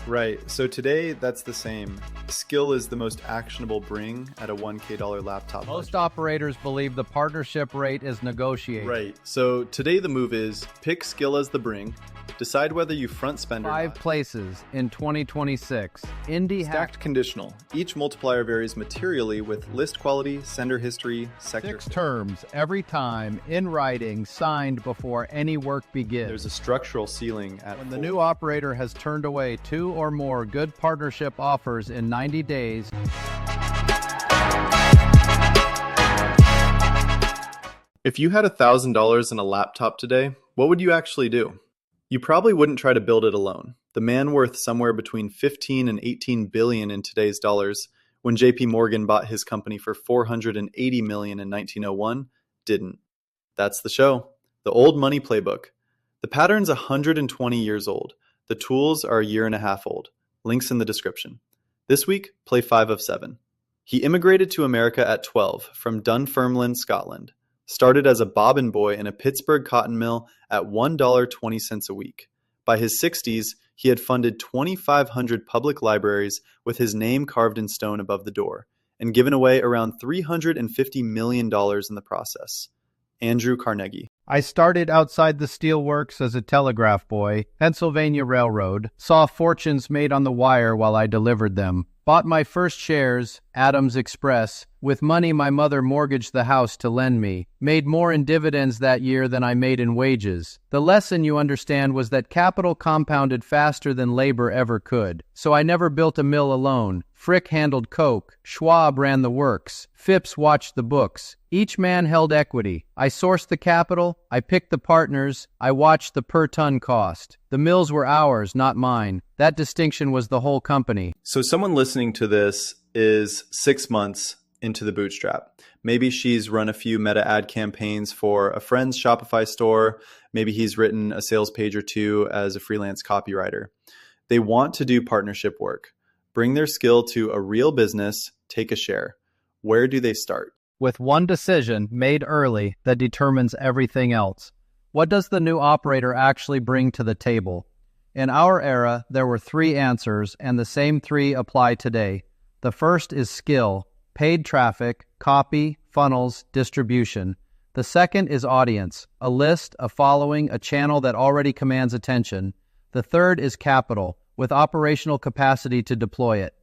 Right. So today, that's the same. Skill is the most actionable bring at a $1K laptop. Most operators believe the partnership rate is negotiated. Right. So today the move is pick skill as the bring, decide whether you front spend or not. 5 places in 2026. Stacked conditional. Each multiplier varies materially with list quality, sender history, sector. 6 terms every time in writing, signed before any work begins. There's a structural ceiling at When the new operator has turned away 2 or more good partnership offers in 90 days. If you had $1,000 in a laptop today, what would you actually do? You probably wouldn't try to build it alone. The man worth somewhere between 15 and 18 billion in today's dollars, when JP Morgan bought his company for 480 million in 1901, didn't. That's the show. The old money playbook. The pattern's 120 years old. The tools are a year and a half old. Links in the description. This week, play 5 of 7. He immigrated to America at 12 from Dunfermline, Scotland. Started as a bobbin boy in a Pittsburgh cotton mill at $1.20 a week. By his 60s, he had funded 2,500 public libraries with his name carved in stone above the door, and given away around $350 million in the process. Andrew Carnegie. I started outside the steelworks as a telegraph boy, Pennsylvania Railroad, saw fortunes made on the wire while I delivered them, bought my first shares, Adams Express, with money my mother mortgaged the house to lend me, made more in dividends that year than I made in wages. The lesson, you understand, was that capital compounded faster than labor ever could. So I never built a mill alone. Frick handled Coke. Schwab ran the works. Phipps watched the books. Each man held equity. I sourced the capital. I picked the partners. I watched the per-ton cost. The mills were ours, not mine. That distinction was the whole company. So someone listening to this is 6 months into the bootstrap. Maybe she's run a few meta ad campaigns for a friend's Shopify store. Maybe he's written a sales page or two as a freelance copywriter. They want to do partnership work, bring their skill to a real business, take a share. Where do they start? With one decision made early that determines everything else. What does the new operator actually bring to the table? In our era, there were 3 answers, and the same 3 apply today. The first is skill, paid traffic, copy, funnels, distribution. The second is audience, a list, a following, a channel that already commands attention. The third is capital, with operational capacity to deploy it.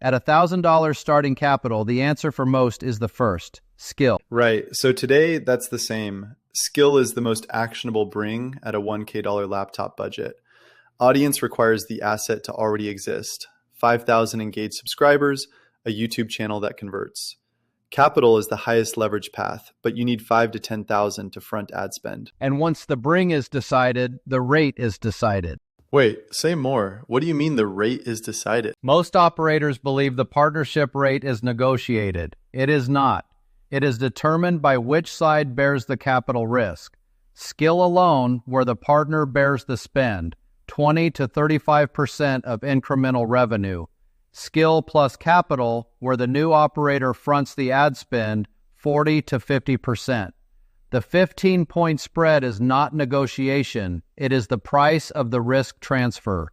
At $1,000 starting capital, the answer for most is the first, skill. Right. So today, that's the same. Skill is the most actionable bring at a $1K laptop budget. Audience requires the asset to already exist. 5,000 engaged subscribers, a YouTube channel that converts. Capital is the highest leverage path, but you need 5 to 10,000 to front ad spend. And once the bring is decided, the rate is decided. Wait, say more. What do you mean the rate is decided? Most operators believe the partnership rate is negotiated. It is not. It is determined by which side bears the capital risk. Skill alone, where the partner bears the spend, 20 to 35% of incremental revenue. Skill plus capital, where the new operator fronts the ad spend, 40 to 50%. The 15-point spread is not negotiation. It is the price of the risk transfer.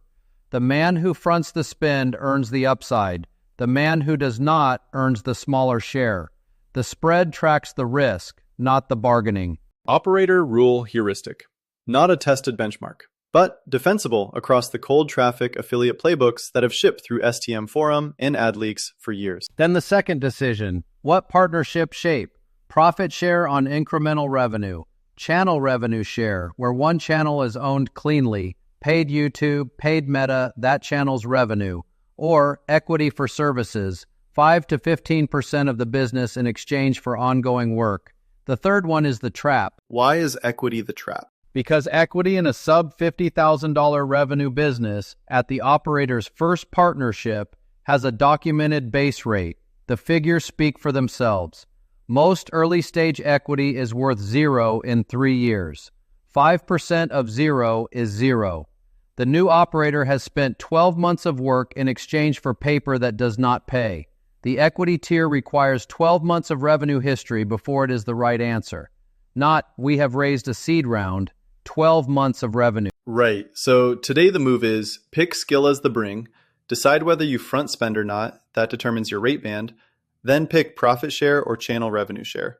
The man who fronts the spend earns the upside. The man who does not earns the smaller share. The spread tracks the risk, not the bargaining. Operator rule heuristic. Not a tested benchmark, but defensible across the cold traffic affiliate playbooks that have shipped through STM Forum and AdLeaks for years. Then the second decision, what partnership shape? Profit share on incremental revenue. Channel revenue share, where one channel is owned cleanly. Paid YouTube, paid Meta, that channel's revenue. Or equity for services, 5 to 15% of the business in exchange for ongoing work. The third one is the trap. Why is equity the trap? Because equity in a sub $50,000 revenue business at the operator's first partnership has a documented base rate. The figures speak for themselves. Most early-stage equity is worth 0 in 3 years. 5% of 0 is 0. The new operator has spent 12 months of work in exchange for paper that does not pay. The equity tier requires 12 months of revenue history before it is the right answer. Not, we have raised a seed round. 12 months of revenue. Right. So today the move is pick skill as the bring, decide whether you front spend or not, that determines your rate band, then pick profit share or channel revenue share.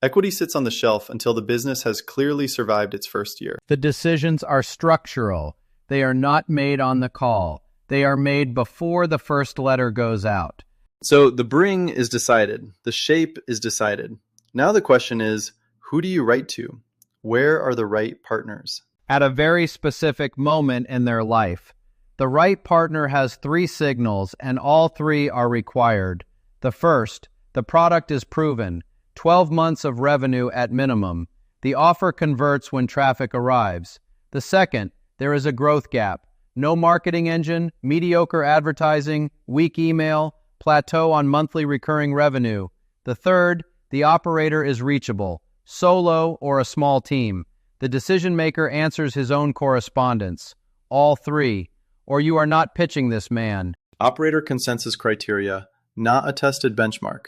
Equity sits on the shelf until the business has clearly survived its first year. The decisions are structural. They are not made on the call. They are made before the first letter goes out. So the bring is decided. The shape is decided. Now the question is, who do you write to? Where are the right partners? At a very specific moment in their life. The right partner has 3 signals, and all 3 are required. The first, the product is proven. 12 months of revenue at minimum. The offer converts when traffic arrives. The second, there is a growth gap. No marketing engine, mediocre advertising, weak email, plateau on monthly recurring revenue. The third, the operator is reachable, solo or a small team. The decision maker answers his own correspondence. All 3, or you are not pitching this man. Operator consensus criteria, not a tested benchmark.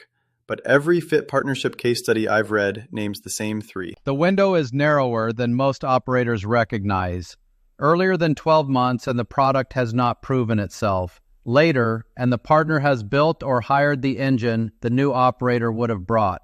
But every fit partnership case study I've read names the same 3. The window is narrower than most operators recognize. Earlier than 12 months and the product has not proven itself. Later, and the partner has built or hired the engine the new operator would have brought.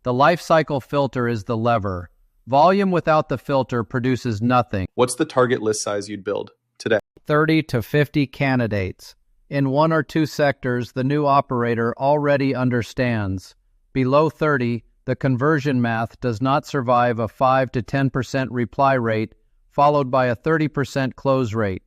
The life cycle filter is the lever. Volume without the filter produces nothing. What's the target list size you'd build today? 30 to 50 candidates. In 1 or 2 sectors, the new operator already understands. Below 30, the conversion math does not survive a 5 to 10% reply rate, followed by a 30% close rate.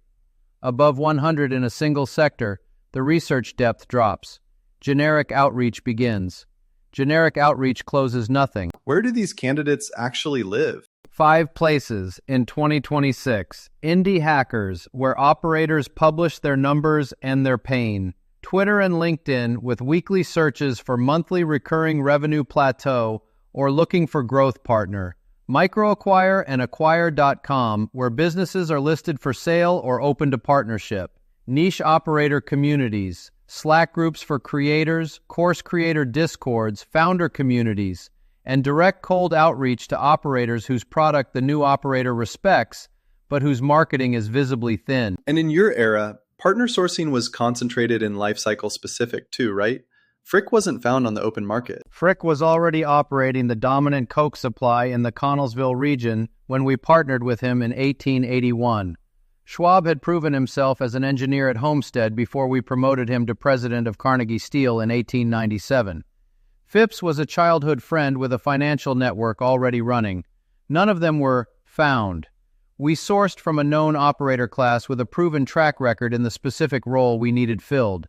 Above 100 in a single sector, the research depth drops. Generic outreach begins. Generic outreach closes nothing. Where do these candidates actually live? 5 places in 2026. Indie hackers, where operators publish their numbers and their pain. Twitter and LinkedIn with weekly searches for monthly recurring revenue plateau or looking for growth partner. MicroAcquire and Acquire.com, where businesses are listed for sale or open to partnership. Niche operator communities, Slack groups for creators, course creator discords, founder communities, and direct cold outreach to operators whose product the new operator respects, but whose marketing is visibly thin. And in your era, partner sourcing was concentrated in lifecycle specific too, right? Frick wasn't found on the open market. Frick was already operating the dominant Coke supply in the Connellsville region when we partnered with him in 1881. Schwab had proven himself as an engineer at Homestead before we promoted him to president of Carnegie Steel in 1897. Phipps was a childhood friend with a financial network already running. None of them were found. We sourced from a known operator class with a proven track record in the specific role we needed filled.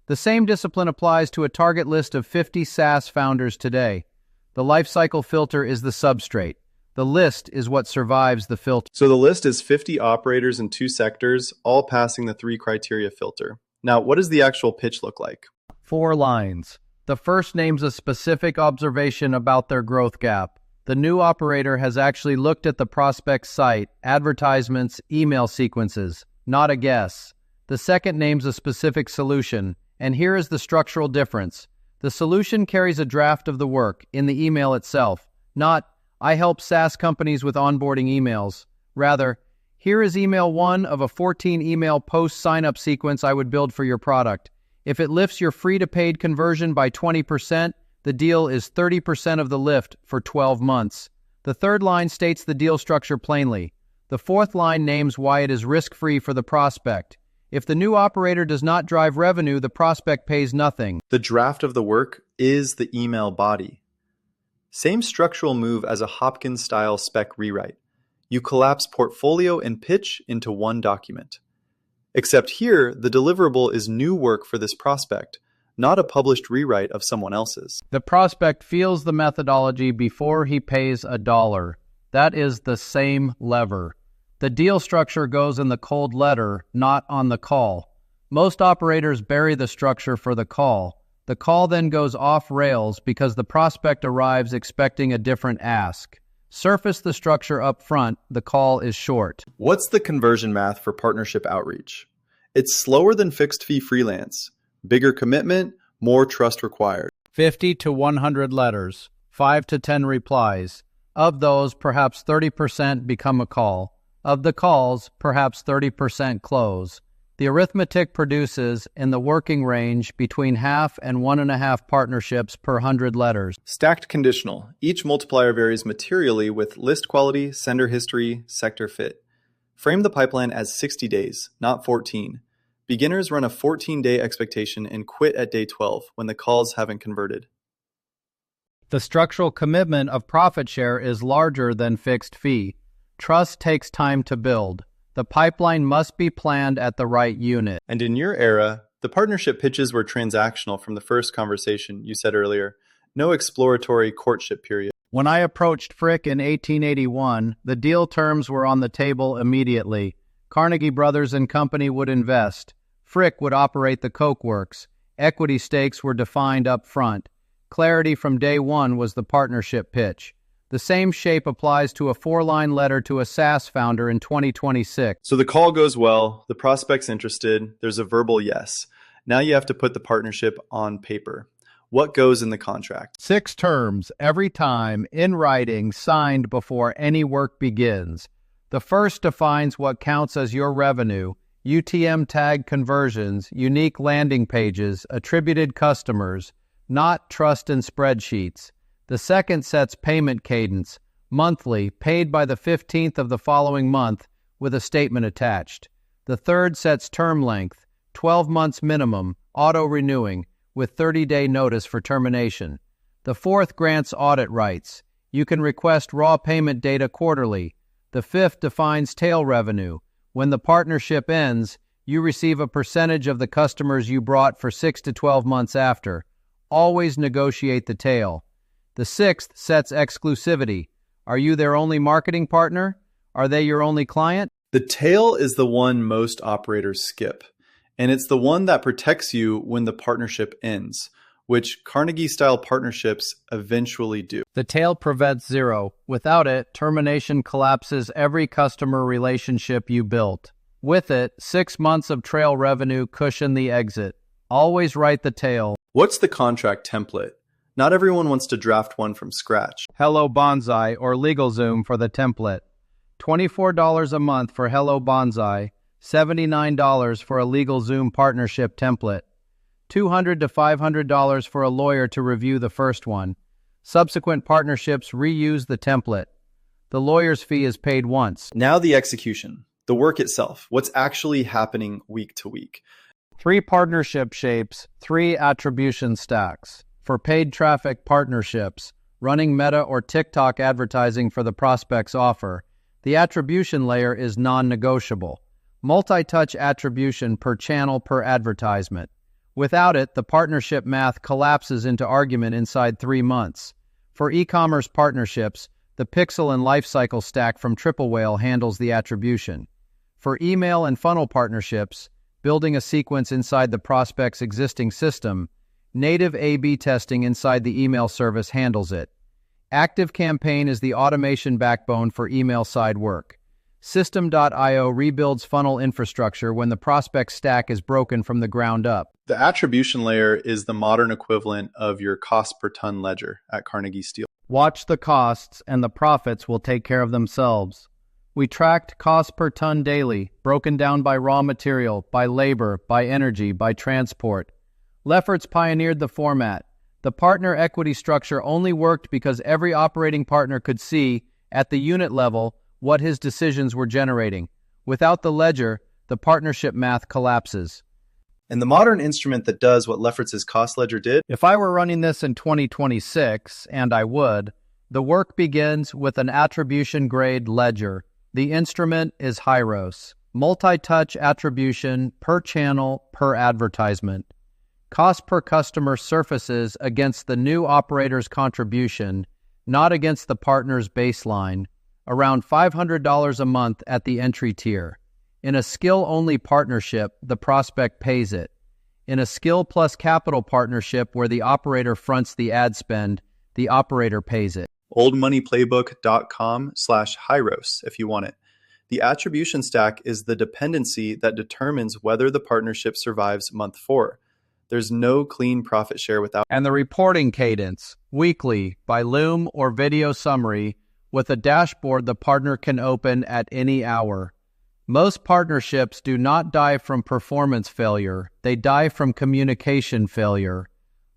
The same discipline applies to a target list of 50 SaaS founders today. The lifecycle filter is the substrate. The list is what survives the filter. So the list is 50 operators in 2 sectors, all passing the 3 criteria filter. Now, what does the actual pitch look like? 4 lines. The first names a specific observation about their growth gap. The new operator has actually looked at the prospect's site, advertisements, email sequences, not a guess. The second names a specific solution, and here is the structural difference. The solution carries a draft of the work in the email itself, not, I help SaaS companies with onboarding emails. Rather, here is email 1 of a 14-email post-sign-up sequence I would build for your product. If it lifts your free-to-paid conversion by 20%, the deal is 30% of the lift for 12 months. The third line states the deal structure plainly. The fourth line names why it is risk-free for the prospect. If the new operator does not drive revenue, the prospect pays nothing. The draft of the work is the email body. Same structural move as a Hopkins-style spec rewrite. You collapse portfolio and pitch into one document. Except here, the deliverable is new work for this prospect, not a published rewrite of someone else's. The prospect feels the methodology before he pays $1. That is the same lever. The deal structure goes in the cold letter, not on the call. Most operators bury the structure for the call. The call then goes off rails because the prospect arrives expecting a different ask. Surface the structure up front, the call is short. What's the conversion math for partnership outreach? It's slower than fixed fee freelance. Bigger commitment, more trust required. 50 to 100 letters, 5 to 10 replies. Of those, perhaps 30% become a call. Of the calls, perhaps 30% close. The arithmetic produces, in the working range, between half and 1.5 partnerships per 100 letters. Stacked conditional. Each multiplier varies materially with list quality, sender history, sector fit. Frame the pipeline as 60 days, not 14. Beginners run a 14-day expectation and quit at day 12 when the calls haven't converted. The structural commitment of profit share is larger than fixed fee. Trust takes time to build. The pipeline must be planned at the right unit. And in your era, the partnership pitches were transactional from the first conversation you said earlier. No exploratory courtship period. When I approached Frick in 1881, the deal terms were on the table immediately. Carnegie Brothers and Company would invest. Frick would operate the coke works. Equity stakes were defined up front. Clarity from day one was the partnership pitch. The same shape applies to a 4-line letter to a SaaS founder in 2026. So the call goes well, the prospect's interested, there's a verbal yes. Now you have to put the partnership on paper. What goes in the contract? 6 terms, every time, in writing, signed before any work begins. The first defines what counts as your revenue, UTM tag conversions, unique landing pages, attributed customers, not trust and spreadsheets. The second sets payment cadence, monthly, paid by the 15th of the following month, with a statement attached. The third sets term length, 12 months minimum, auto-renewing, with 30-day notice for termination. The fourth grants audit rights. You can request raw payment data quarterly. The fifth defines tail revenue. When the partnership ends, you receive a percentage of the customers you brought for 6 to 12 months after. Always negotiate the tail. The sixth sets exclusivity. Are you their only marketing partner? Are they your only client? The tail is the one most operators skip, and it's the one that protects you when the partnership ends, which Carnegie-style partnerships eventually do. The tail prevents zero. Without it, termination collapses every customer relationship you built. With it, 6 months of trail revenue cushion the exit. Always write the tail. What's the contract template? Not everyone wants to draft one from scratch. Hello Bonsai or LegalZoom for the template. $24 a month for Hello Bonsai, $79 for a LegalZoom partnership template, $200 to $500 for a lawyer to review the first one. Subsequent partnerships reuse the template. The lawyer's fee is paid once. Now the execution, the work itself, what's actually happening week to week. 3 partnership shapes, 3 attribution stacks. For paid traffic partnerships, running Meta or TikTok advertising for the prospect's offer, the attribution layer is non-negotiable. Multi-touch attribution per channel per advertisement. Without it, the partnership math collapses into argument inside 3 months. For e-commerce partnerships, the Pixel and Lifecycle stack from Triple Whale handles the attribution. For email and funnel partnerships, building a sequence inside the prospect's existing system, native A/B testing inside the email service handles it. ActiveCampaign is the automation backbone for email side work. System.io rebuilds funnel infrastructure when the prospect stack is broken from the ground up. The attribution layer is the modern equivalent of your cost per ton ledger at Carnegie Steel. Watch the costs and the profits will take care of themselves. We tracked cost per ton daily, broken down by raw material, by labor, by energy, by transport. Lefferts pioneered the format. The partner equity structure only worked because every operating partner could see, at the unit level, what his decisions were generating. Without the ledger, the partnership math collapses. And the modern instrument that does what Lefferts' cost ledger did? If I were running this in 2026, and I would, the work begins with an attribution-grade ledger. The instrument is Hyros. Multi-touch attribution per channel per advertisement. Cost per customer surfaces against the new operator's contribution, not against the partner's baseline, around $500 a month at the entry tier. In a skill-only partnership, the prospect pays it. In a skill plus capital partnership where the operator fronts the ad spend, the operator pays it. oldmoneyplaybook.com/Hyros if you want it. The attribution stack is the dependency that determines whether the partnership survives month 4. There's no clean profit share without. And the reporting cadence, weekly, by Loom or video summary, with a dashboard the partner can open at any hour. Most partnerships do not die from performance failure, they die from communication failure.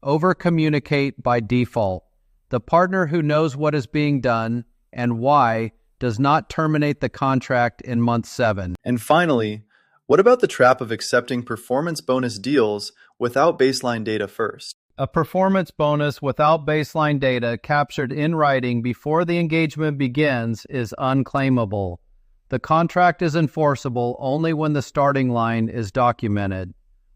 Over-communicate by default. The partner who knows what is being done and why does not terminate the contract in month 7. And finally, what about the trap of accepting performance bonus deals without baseline data first? A performance bonus without baseline data captured in writing before the engagement begins is unclaimable. The contract is enforceable only when the starting line is documented.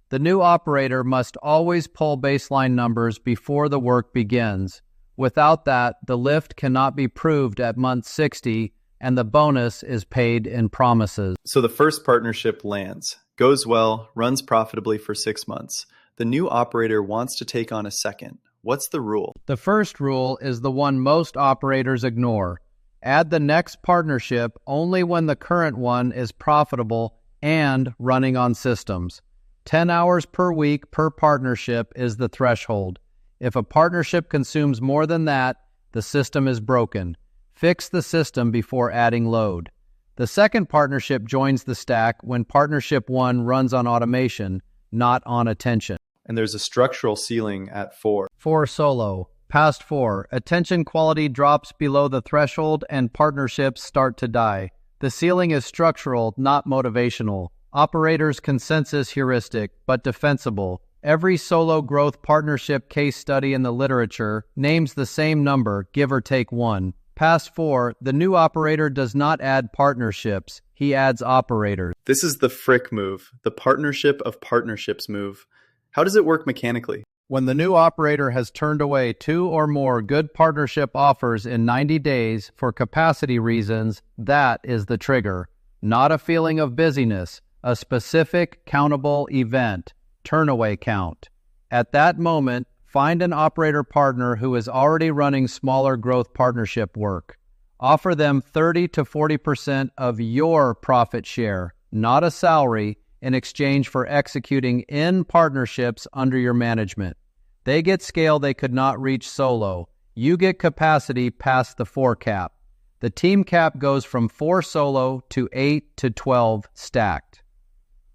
The new operator must always pull baseline numbers before the work begins. Without that, the lift cannot be proved at month 60, and the bonus is paid in promises. So the first partnership lands, goes well, runs profitably for 6 months. The new operator wants to take on a second. What's the rule? The first rule is the one most operators ignore. Add the next partnership only when the current one is profitable and running on systems. 10 hours per week per partnership is the threshold. If a partnership consumes more than that, the system is broken. Fix the system before adding load. The second partnership joins the stack when partnership 1 runs on automation, not on attention. And there's a structural ceiling at 4. 4 solo. Past 4, attention quality drops below the threshold and partnerships start to die. The ceiling is structural, not motivational. Operators' consensus heuristic, but defensible. Every solo growth partnership case study in the literature names the same number, give or take 1. Past 4, the new operator does not add partnerships, he adds operators. This is the Frick move, the partnership of partnerships move. How does it work mechanically? When the new operator has turned away 2 or more good partnership offers in 90 days for capacity reasons, that is the trigger. Not a feeling of busyness, a specific countable event, turnaway count. At that moment, find an operator partner who is already running smaller growth partnership work. Offer them 30 to 40% of your profit share, not a salary, in exchange for executing in partnerships under your management. They get scale they could not reach solo. You get capacity past the 4 cap. The team cap goes from 4 solo to 8 to 12 stacked.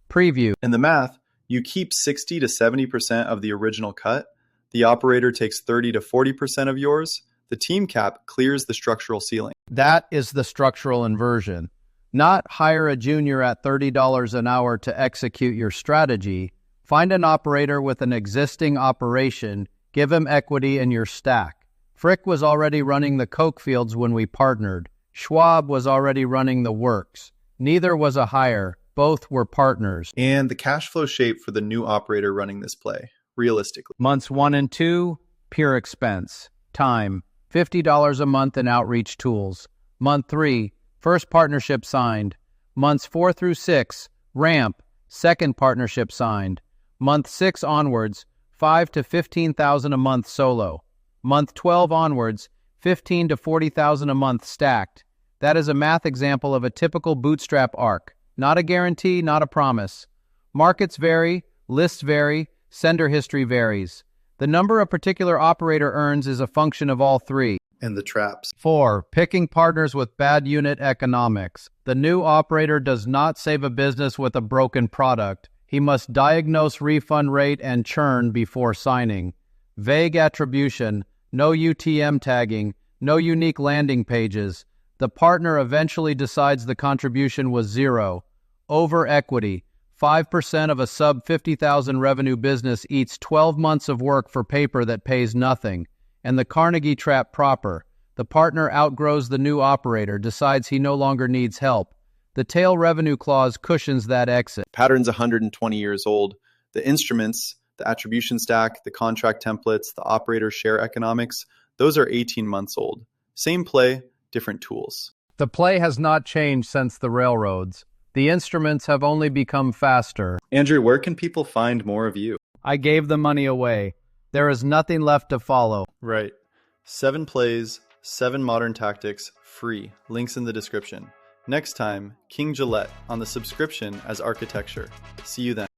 Preview. In the math, you keep 60 to 70% of the original cut. The operator takes 30 to 40% of yours. The team cap clears the structural ceiling. That is the structural inversion. Not hire a junior at $30 an hour to execute your strategy. Find an operator with an existing operation, give him equity in your stack. Frick was already running the coke fields when we partnered. Schwab was already running the works. Neither was a hire. Both were partners. And the cash flow shape for the new operator running this play, realistically. Months 1 and 2, pure expense. Time, $50 a month in outreach tools. Month 3, first partnership signed. Months 4 through 6, ramp, second partnership signed. Month 6 onwards, $5,000 to $15,000 a month solo. Month 12 onwards, $15,000 to $40,000 a month stacked. That is a math example of a typical bootstrap arc. Not a guarantee, not a promise. Markets vary, lists vary, sender history varies. The number a particular operator earns is a function of all 3. And the traps. 4. Picking partners with bad unit economics. The new operator does not save a business with a broken product. He must diagnose refund rate and churn before signing. Vague attribution, no UTM tagging, no unique landing pages. The partner eventually decides the contribution was 0. Over equity. 5% of a sub 50,000 revenue business eats 12 months of work for paper that pays nothing. And the Carnegie trap proper. The partner outgrows the new operator, decides he no longer needs help. The tail revenue clause cushions that exit. Pattern's 120 years old. The instruments, the attribution stack, the contract templates, the operator share economics, those are 18 months old. Same play, different tools. The play has not changed since the railroads. The instruments have only become faster. Andrew, where can people find more of you? I gave the money away. There is nothing left to follow. Right. 7 plays, 7 modern tactics, free. Links in the description. Next time, King Gillette on the subscription as architecture. See you then.